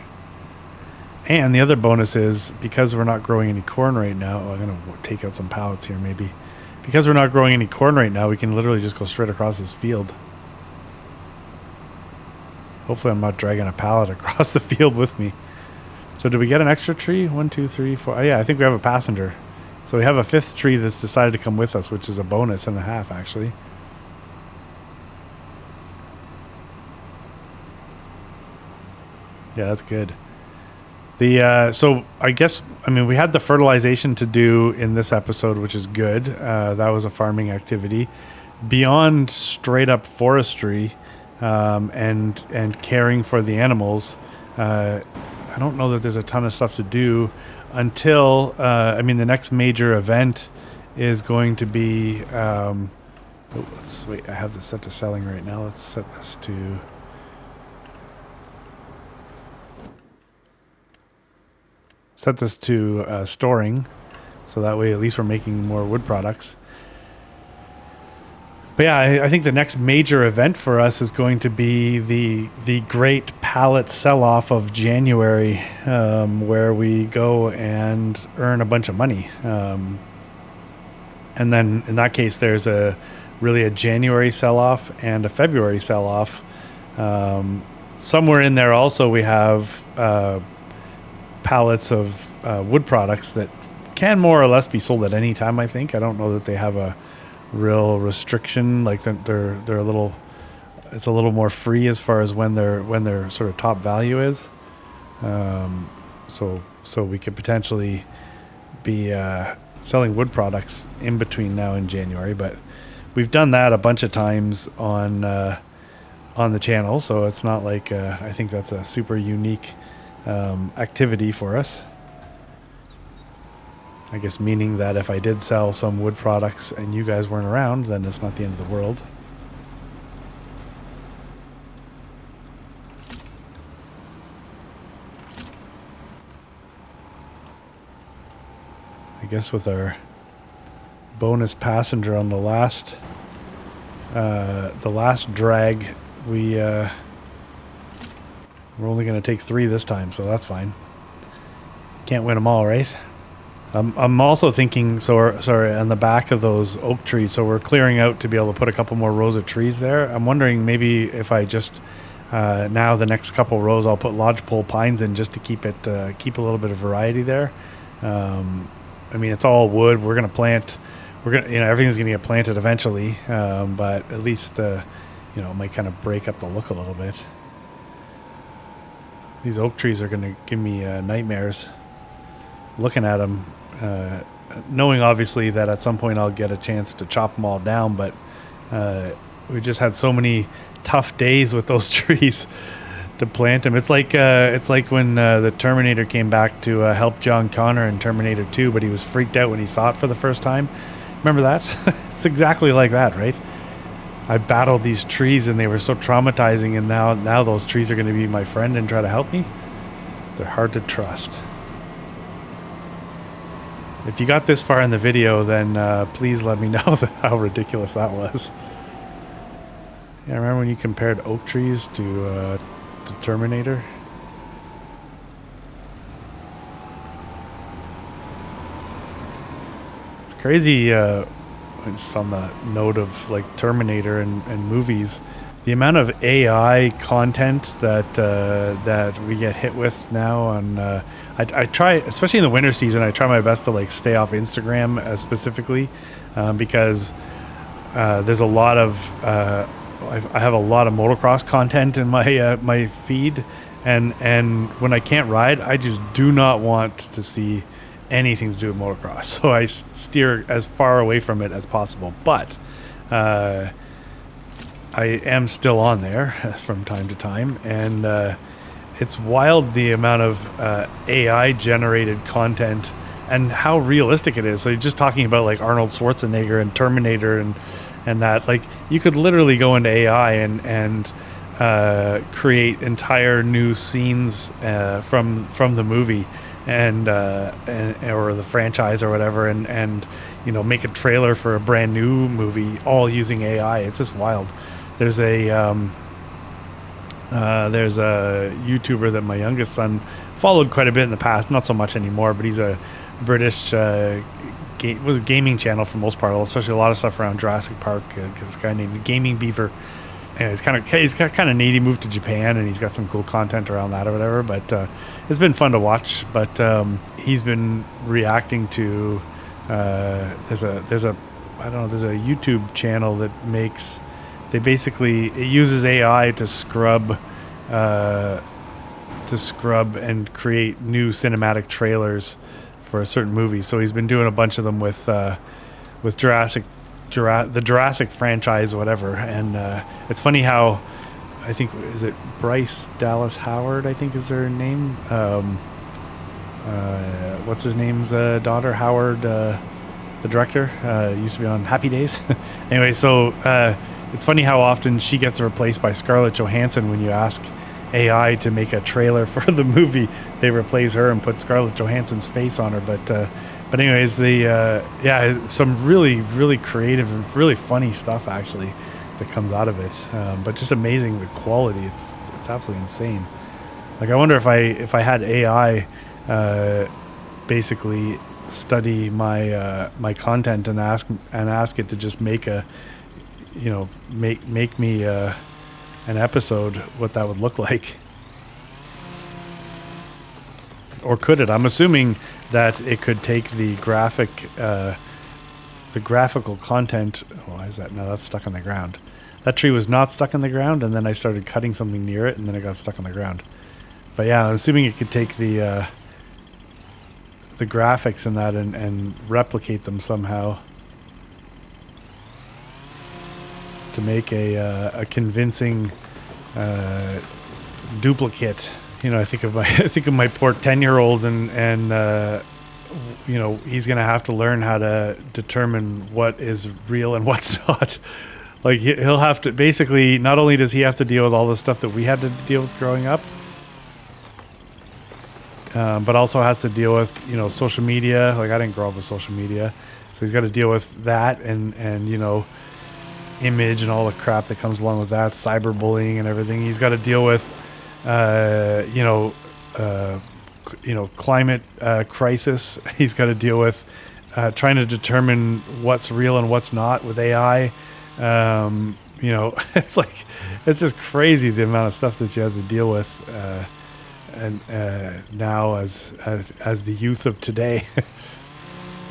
And the other bonus is, because we're not growing any corn right now, I'm going to take out some pallets here maybe. Because we're not growing any corn right now, we can literally just go straight across this field. Hopefully I'm not dragging a pallet across the field with me. So did we get an extra tree? 1, 2, 3, 4. Oh yeah, I think we have a passenger. So we have a 5th tree that's decided to come with us, which is a bonus and a half actually. Yeah, that's good. So I guess, we had the fertilization to do in this episode, which is good. That was a farming activity. Beyond straight up forestry and caring for the animals, I don't know that there's a ton of stuff to do until, the next major event is going to be, let's wait, I have this set to selling right now. Let's set this to... storing, so that way at least we're making more wood products. But yeah, I think the next major event for us is going to be the great pallet sell-off of January, where we go and earn a bunch of money. And then in that case, there's a January sell-off and a February sell-off. Somewhere in there also we have pallets of wood products that can more or less be sold at any time. I think, I don't know that they have a real restriction, like they're a little, it's a little more free as far as when their sort of top value is. So we could potentially be selling wood products in between now and January, but we've done that a bunch of times on the channel, so it's not like I think that's a super unique activity for us. I guess meaning that if I did sell some wood products and you guys weren't around, then it's not the end of the world. I guess with our bonus passenger on the last drag, we're only going to take 3 this time, so that's fine. Can't win them all, right? I'm also thinking, sorry, on the back of those oak trees, so we're clearing out to be able to put a couple more rows of trees there. I'm wondering maybe if I just, now the next couple rows, I'll put lodgepole pines in just to keep a little bit of variety there. It's all wood. We're going to plant, everything's going to get planted eventually, but at least, it might kind of break up the look a little bit. These oak trees are going to give me nightmares looking at them, knowing obviously that at some point I'll get a chance to chop them all down, but we just had so many tough days with those trees to plant them. It's like when the Terminator came back to help John Connor in Terminator 2, but he was freaked out when he saw it for the first time. Remember that? It's exactly like that, right? I battled these trees and they were so traumatizing, and now those trees are going to be my friend and try to help me. They're hard to trust. If you got this far in the video, then please let me know how ridiculous that was. Yeah, remember when you compared oak trees to Terminator? It's crazy, just on the note of like Terminator and movies, the amount of AI content that we get hit with now on I try, especially in the winter season, I try my best to like stay off Instagram specifically because there's a lot of I have a lot of motocross content in my my feed, and when I can't ride, I just do not want to see anything to do with motocross. So I steer as far away from it as possible. But I am still on there from time to time, and it's wild the amount of AI generated content and how realistic it is. So you're just talking about like Arnold Schwarzenegger and Terminator and that, like, you could literally go into AI and create entire new scenes from the movie and or the franchise or whatever, and you know, make a trailer for a brand new movie all using AI. It's just wild. There's a YouTuber that my youngest son followed quite a bit in the past, not so much anymore, but he's a British was a gaming channel for the most part, especially a lot of stuff around Jurassic Park, because this guy named the Gaming Beaver, and he's got kind of neat. He moved to Japan and he's got some cool content around that or whatever, but it's been fun to watch. But he's been reacting to there's a YouTube channel that it uses AI to scrub and create new cinematic trailers for a certain movie. So he's been doing a bunch of them with the Jurassic franchise or whatever. And it's funny how, I think, is it Bryce Dallas Howard, I think is her name. What's his name's daughter, Howard, the director, used to be on Happy Days. Anyway, so it's funny how often she gets replaced by Scarlett Johansson. When you ask AI to make a trailer for the movie, they replace her and put Scarlett Johansson's face on her. But anyways, some really, really creative and really funny stuff actually that comes out of it. But just amazing, the quality. It's absolutely insane. Like, I wonder if I had AI basically study my content and ask it to just make me an episode, what that would look like. Or could it? I'm assuming that it could take the graphical content. Why is that? No, that's stuck on the ground. That tree was not stuck on the ground, and then I started cutting something near it, and then it got stuck on the ground. But yeah, I'm assuming it could take the graphics in that and replicate them somehow to make a convincing duplicate. You know, I think of my poor 10-year-old, and you know, he's gonna have to learn how to determine what is real and what's not. Like, he'll have to basically, not only does he have to deal with all the stuff that we had to deal with growing up, but also has to deal with, you know, social media. Like, I didn't grow up with social media, so he's got to deal with that and you know, image and all the crap that comes along with that, cyberbullying and everything. He's got to deal with climate crisis. He's got to deal with trying to determine what's real and what's not with AI. You know, it's just crazy the amount of stuff that you have to deal with and now as the youth of today.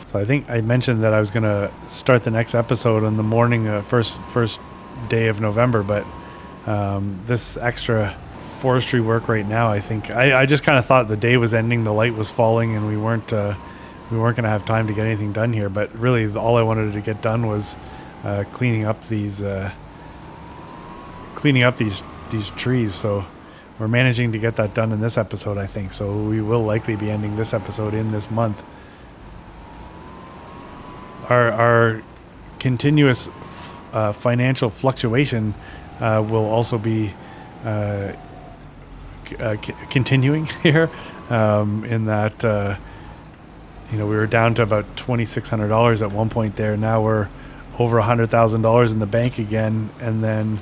So I think I mentioned that I was going to start the next episode on the morning, first day of November, but this extra forestry work right now, I think I just kind of thought the day was ending, the light was falling, and we weren't going to have time to get anything done here. But really, all I wanted to get done was cleaning up these trees. So we're managing to get that done in this episode, I think. So we will likely be ending this episode in this month. Our continuous financial fluctuation will also be continuing here, in that we were down to about $2,600 at one point there. Now we're over $100,000 in the bank again, and then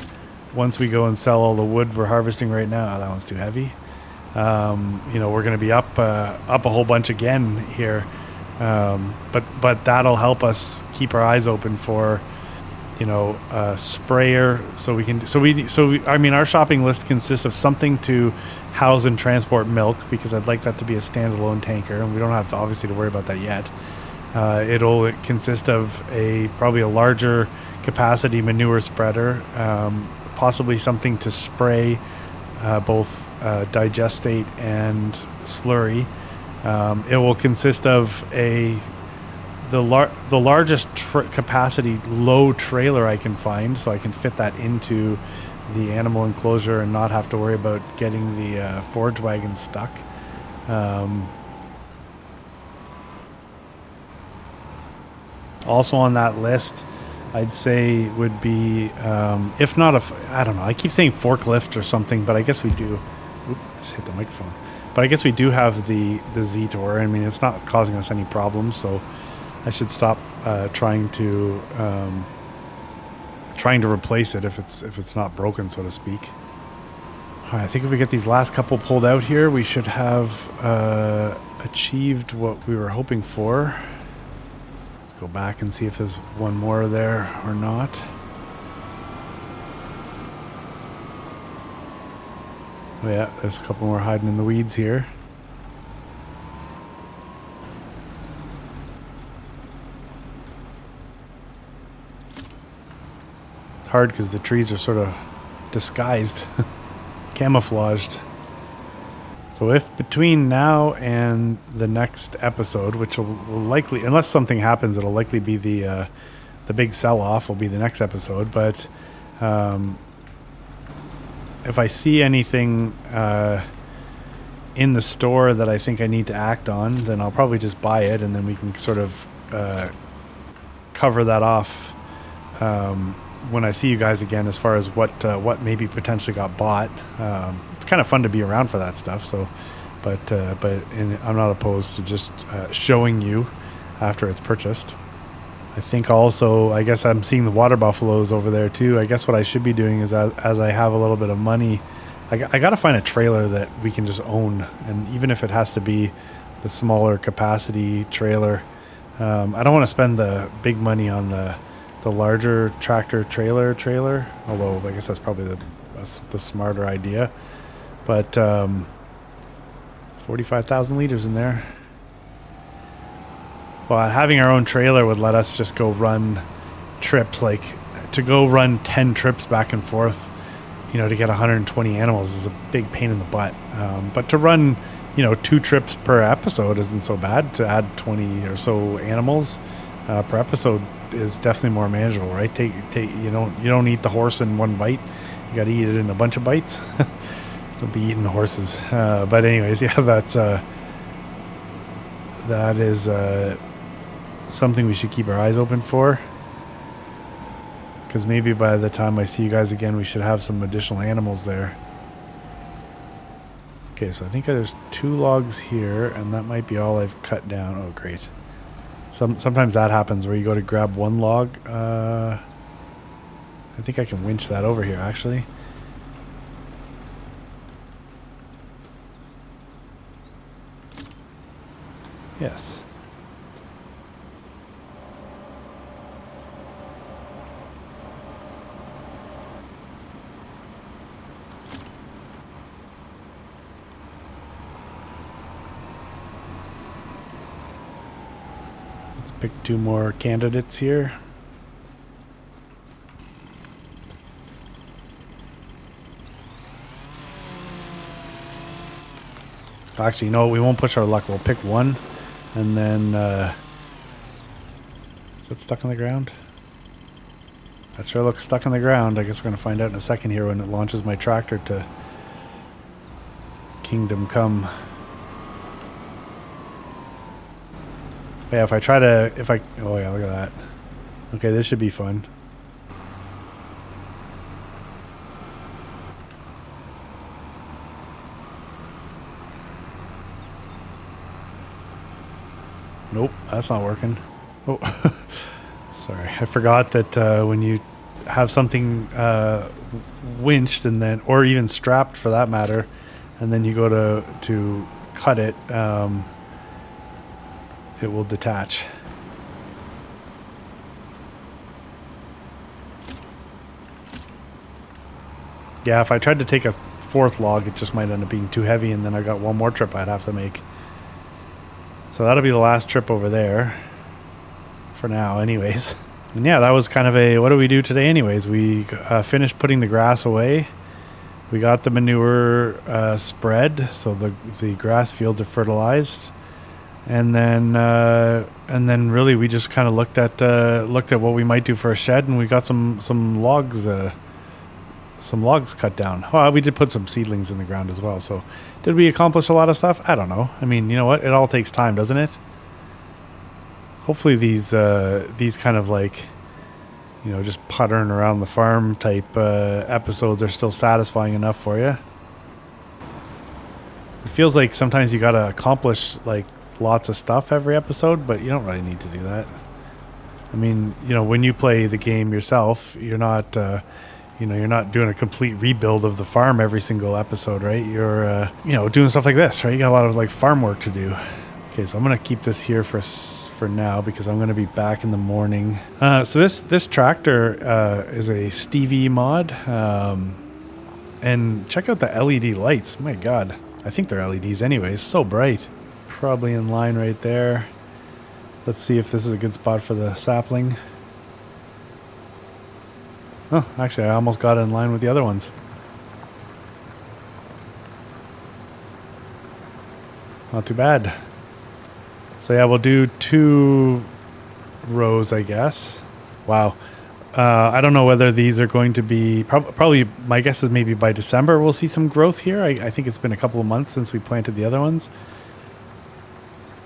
once we go and sell all the wood we're harvesting right now, that one's too heavy. We're going to be up a whole bunch again here, but that'll help us keep our eyes open for a sprayer, our shopping list consists of something to house and transport milk, because I'd like that to be a standalone tanker, and we don't have obviously to worry about that yet. It'll consist of probably a larger capacity manure spreader, possibly something to spray both digestate and slurry. It will consist of the largest capacity low trailer I can find, so I can fit that into the animal enclosure and not have to worry about getting the forage wagon stuck. Also on that list, I'd say would be, if not I don't know, I keep saying forklift or something, but I guess we do. Oop, I just hit the microphone. But I guess we do have the Z-Tor. I mean, it's not causing us any problems, so I should stop trying to replace it if it's not broken, so to speak. All right, I think if we get these last couple pulled out here, we should have achieved what we were hoping for. Let's go back and see if there's one more there or not. Oh yeah, there's a couple more hiding in the weeds here. It's hard because the trees are sort of disguised, camouflaged. So if between now and the next episode, which will likely, unless something happens, it'll likely be the big sell-off will be the next episode. But if I see anything in the store that I think I need to act on, then I'll probably just buy it, and then we can sort of cover that off when I see you guys again, as far as what maybe potentially got bought. It's kind of fun to be around for that stuff. So, but I'm not opposed to just showing you after it's purchased. I think also, I guess I'm seeing the water buffaloes over there too. I guess what I should be doing is, as I have a little bit of money, I got to find a trailer that we can just own, and even if it has to be the smaller capacity trailer, I don't want to spend the big money on the larger tractor trailer, although I guess that's probably the smarter idea. But 45,000 liters in there. Well, having our own trailer would let us just go run trips, like to go run 10 trips back and forth, to get 120 animals is a big pain in the butt. But to run, 2 trips per episode isn't so bad. To add 20 or so animals per episode is definitely more manageable, right? You don't eat the horse in one bite. You got to eat it in a bunch of bites. Don't be eating horses. But anyways, yeah, that is something we should keep our eyes open for, because maybe by the time I see you guys again, we should have some additional animals there. Okay, so I think there's 2 logs here, and that might be all I've cut down. Oh, great. Sometimes that happens where you go to grab one log. I think I can winch that over here, actually. Yes. Let's pick 2 more candidates here. Actually, we won't push our luck. We'll pick one, and then is that stuck in the ground? That sure looks stuck in the ground. I guess we're going to find out in a second here when it launches my tractor to Kingdom Come. Yeah, if I try to, oh yeah, look at that. Okay, this should be fun. Nope, that's not working. Oh, sorry. I forgot that when you have something winched and then, or even strapped for that matter, and then you go to cut it, it will detach. Yeah, if I tried to take a fourth log, it just might end up being too heavy, and then I got one more trip I'd have to make. So that'll be the last trip over there. For now, anyways. And yeah, that was kind of a, what do we do today anyways? We finished putting the grass away. We got the manure spread, so the grass fields are fertilized. And then really we just kind of looked at what we might do for a shed, and we got some logs cut down. Well, we did put some seedlings in the ground as well. So did we accomplish a lot of stuff? I don't know. I mean, you know what? It all takes time, doesn't it? Hopefully these kind of like, you know, just puttering around the farm type episodes are still satisfying enough for you. It feels like sometimes you gotta accomplish like lots of stuff every episode, but you don't really need to do that. I mean, you know, when you play the game yourself, you're not doing a complete rebuild of the farm every single episode, right? You're doing stuff like this, right? You got a lot of like farm work to do. Okay, so I'm gonna keep this here for now because I'm gonna be back in the morning. So this tractor is a Stevie mod, and check out the LED lights. My God, I think they're LEDs anyways. So bright. Probably in line right there. Let's see if this is a good spot for the sapling. Oh, actually, I almost got it in line with the other ones. Not too bad. So yeah, we'll do 2 rows, I guess. Wow. I don't know whether these are going to be... Probably, my guess is maybe by December we'll see some growth here. I think it's been a couple of months since we planted the other ones.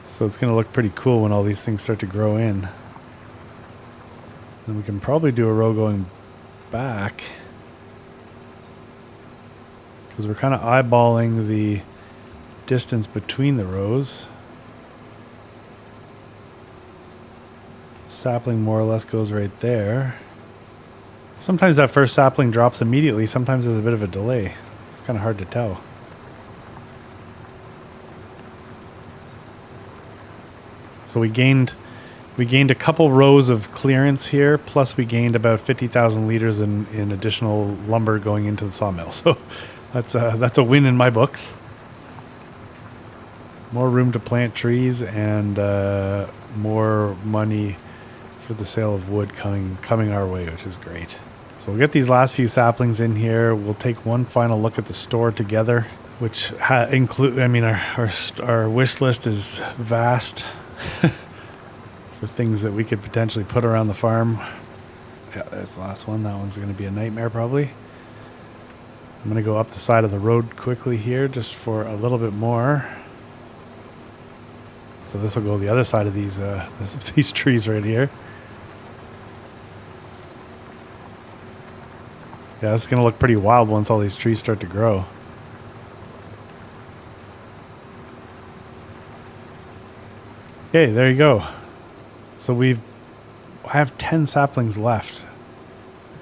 So it's going to look pretty cool when all these things start to grow in. Then we can probably do a row going back, because we're kind of eyeballing the distance between the rows. Sapling more or less goes right there. Sometimes that first sapling drops immediately. Sometimes there's a bit of a delay. It's kind of hard to tell. So we gained a couple rows of clearance here, plus we gained about 50,000 liters in additional lumber going into the sawmill. So that's a win in my books. More room to plant trees and more money for the sale of wood coming our way, which is great. So we'll get these last few saplings in here. We'll take one final look at the store together, which our wish list is vast. For things that we could potentially put around the farm. Yeah, there's the last one. That one's going to be a nightmare probably. I'm going to go up the side of the road quickly here just for a little bit more. So this will go the other side of these trees right here. Yeah, it's going to look pretty wild once all these trees start to grow. Okay, there you go. So I have 10 saplings left,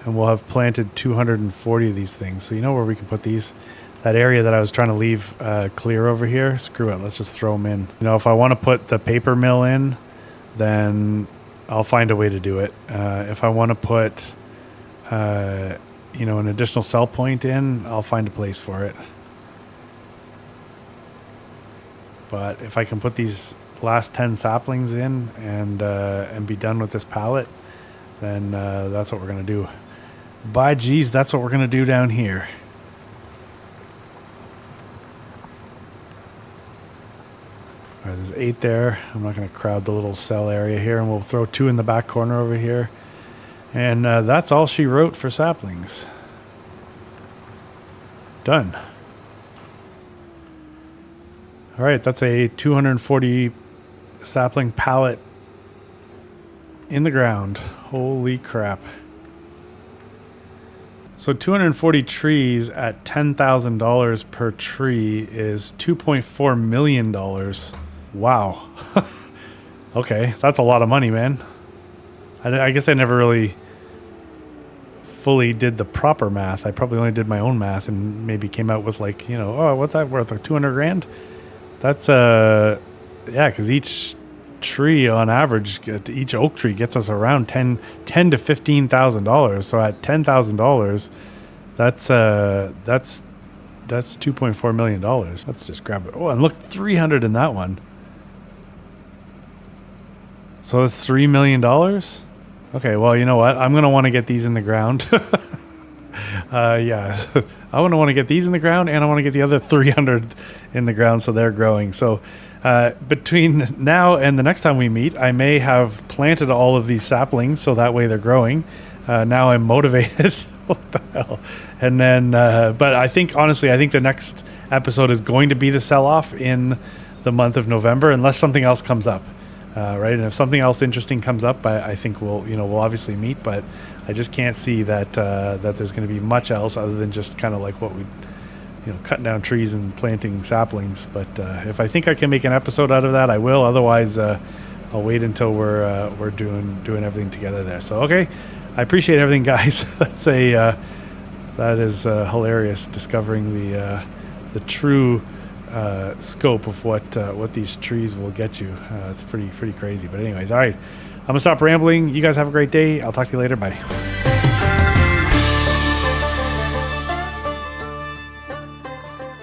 and we'll have planted 240 of these things. So you know where we can put these? That area that I was trying to leave clear over here, screw it, let's just throw them in. You know, if I want to put the paper mill in, then I'll find a way to do it. If I want to put, an additional sell point in, I'll find a place for it. But if I can put these last 10 saplings in and be done with this pallet, then that's what we're going to do. By geez, that's what we're going to do down here. All right, there's 8 there. I'm not going to crowd the little cell area here, and we'll throw 2 in the back corner over here. And that's all she wrote for saplings. Done. All right, that's a 240 sapling pallet in the ground. Holy crap. So 240 trees at $10,000 per tree is $2.4 million. Wow. Okay, that's a lot of money, man. I guess I never really fully did the proper math. I probably only did my own math and maybe came out with like, you know, oh, what's that worth? Like 200 grand? That's, yeah, because each tree on average, each oak tree gets us around ten to $15,000. So at $10,000, that's $2.4 million. Let's just grab it. Oh, and look, 300 in that one. So it's $3 million. Okay, well, you know what? I'm gonna want to get these in the ground. Yeah, I want to get these in the ground, and I want to get the other 300 in the ground so they're growing. So between now and the next time we meet, I may have planted all of these saplings so that way they're growing. Now I'm motivated. What the hell? And then, but I think, honestly, I think the next episode is going to be the sell-off in the month of November, unless something else comes up. Right, and if something else interesting comes up, I think we'll obviously meet, but I just can't see that that there's going to be much else other than just kind of like what we, cutting down trees and planting saplings. But if I think I can make an episode out of that, I will. Otherwise, I'll wait until we're doing everything together there. So okay, I appreciate everything, guys. That is hilarious, discovering the true scope of what these trees will get you. It's pretty crazy. But anyways, all right, I'm gonna stop rambling. You guys have a great day. I'll talk to you later. Bye.